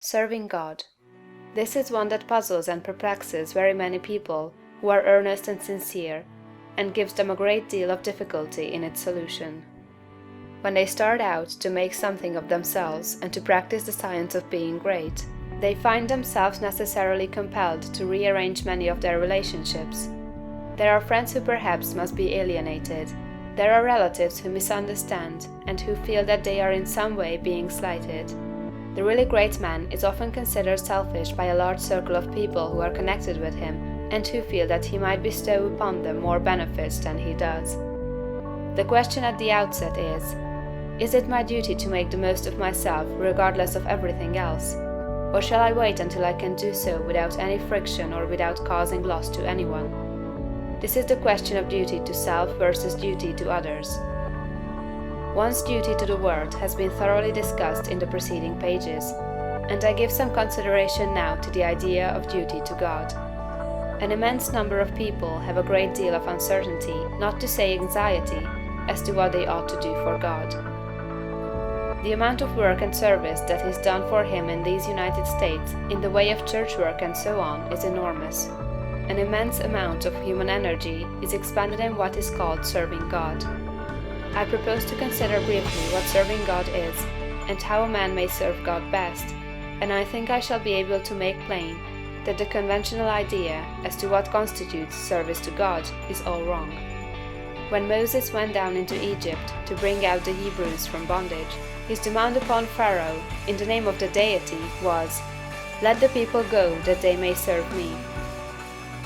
Serving God. This is one that puzzles and perplexes very many people who are earnest and sincere, and gives them a great deal of difficulty in its solution. When they start out to make something of themselves and to practice the science of being great, they find themselves necessarily compelled to rearrange many of their relationships. There are friends who perhaps must be alienated. There are relatives who misunderstand and who feel that they are in some way being slighted. The really great man is often considered selfish by a large circle of people who are connected with him and who feel that he might bestow upon them more benefits than he does. The question at the outset is it my duty to make the most of myself regardless of everything else? Or shall I wait until I can do so without any friction or without causing loss to anyone? This is the question of duty to self versus duty to others. One's duty to the world has been thoroughly discussed in the preceding pages, and I give some consideration now to the idea of duty to God. An immense number of people have a great deal of uncertainty, not to say anxiety, as to what they ought to do for God. The amount of work and service that is done for Him in these United States in the way of church work and so on is enormous. An immense amount of human energy is expended in what is called serving God. I propose to consider briefly what serving God is, and how a man may serve God best, and I think I shall be able to make plain that the conventional idea as to what constitutes service to God is all wrong. When Moses went down into Egypt to bring out the Hebrews from bondage, his demand upon Pharaoh, in the name of the deity, was, "Let the people go, that they may serve me."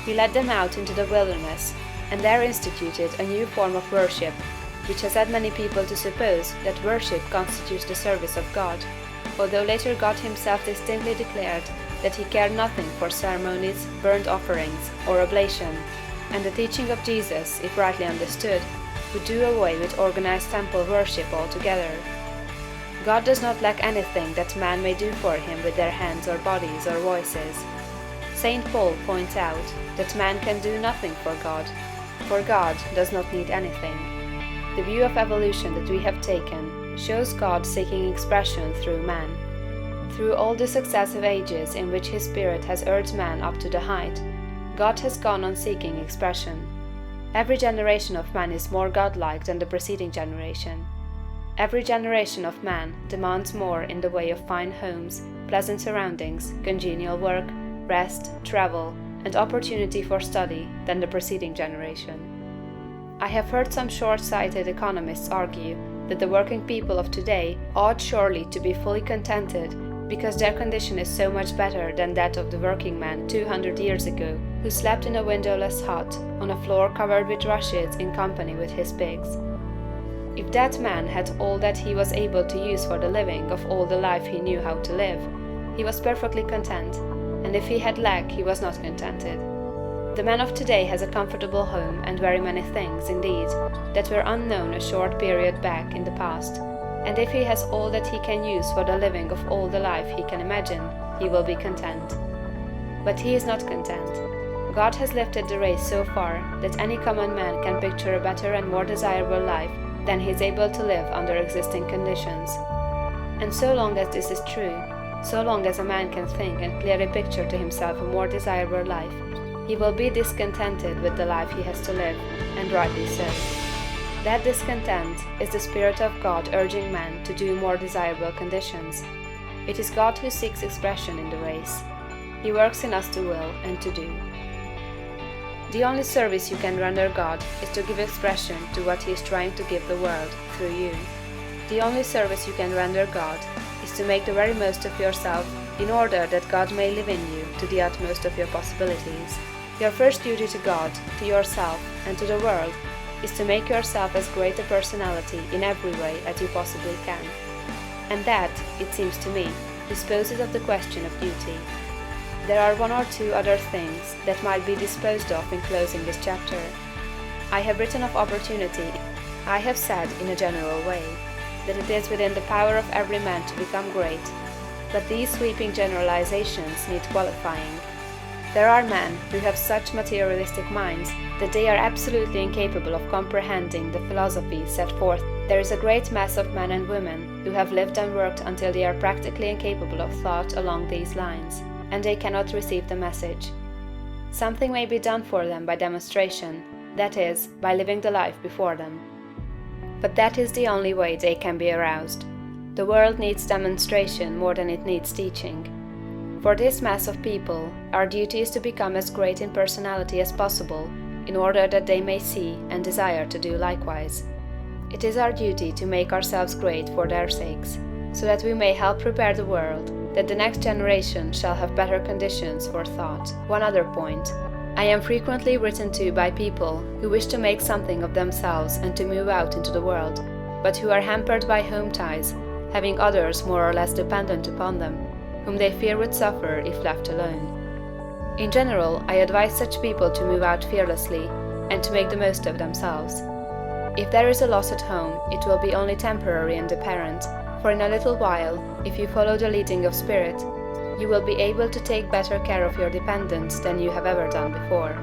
He led them out into the wilderness, and there instituted a new form of worship, which has led many people to suppose that worship constitutes the service of God, although later God Himself distinctly declared that He cared nothing for ceremonies, burnt offerings, or oblation, and the teaching of Jesus, if rightly understood, would do away with organized temple worship altogether. God does not lack anything that man may do for Him with their hands or bodies or voices. St. Paul points out that man can do nothing for God does not need anything. The view of evolution that we have taken shows God seeking expression through man. Through all the successive ages in which His Spirit has urged man up to the height, God has gone on seeking expression. Every generation of man is more godlike than the preceding generation. Every generation of man demands more in the way of fine homes, pleasant surroundings, congenial work, rest, travel, and opportunity for study than the preceding generation. I have heard some short-sighted economists argue that the working people of today ought surely to be fully contented because their condition is so much better than that of the working man 200 years ago, who slept in a windowless hut on a floor covered with rushes in company with his pigs. If that man had all that he was able to use for the living of all the life he knew how to live, he was perfectly content, and if he had lack, he was not contented. The man of today has a comfortable home and very many things, indeed, that were unknown a short period back in the past, and if he has all that he can use for the living of all the life he can imagine, he will be content. But he is not content. God has lifted the race so far that any common man can picture a better and more desirable life than he is able to live under existing conditions. And so long as this is true, so long as a man can think and clearly picture to himself a more desirable life, he will be discontented with the life he has to live, and rightly so. That discontent is the Spirit of God urging man to do more desirable conditions. It is God who seeks expression in the race. He works in us to will and to do. The only service you can render God is to give expression to what He is trying to give the world through you. The only service you can render God is to make the very most of yourself in order that God may live in you to the utmost of your possibilities. Your first duty to God, to yourself, and to the world is to make yourself as great a personality in every way as you possibly can. And that, it seems to me, disposes of the question of duty. There are one or two other things that might be disposed of in closing this chapter. I have written of opportunity. I have said, in a general way, that it is within the power of every man to become great, but these sweeping generalizations need qualifying. There are men who have such materialistic minds that they are absolutely incapable of comprehending the philosophy set forth There is a great mass of men and women who have lived and worked until they are practically incapable of thought along these lines, and they cannot receive the message. Something may be done for them by demonstration, that is, by living the life before them. But that is the only way they can be aroused. The world needs demonstration more than it needs teaching. For this mass of people, our duty is to become as great in personality as possible, in order that they may see and desire to do likewise. It is our duty to make ourselves great for their sakes, so that we may help prepare the world, that the next generation shall have better conditions for thought. One other point. I am frequently written to by people who wish to make something of themselves and to move out into the world, but who are hampered by home ties, having others more or less dependent upon them, whom they fear would suffer if left alone. In general, I advise such people to move out fearlessly, and to make the most of themselves. If there is a loss at home, it will be only temporary and apparent, for in a little while, if you follow the leading of spirit, you will be able to take better care of your dependents than you have ever done before.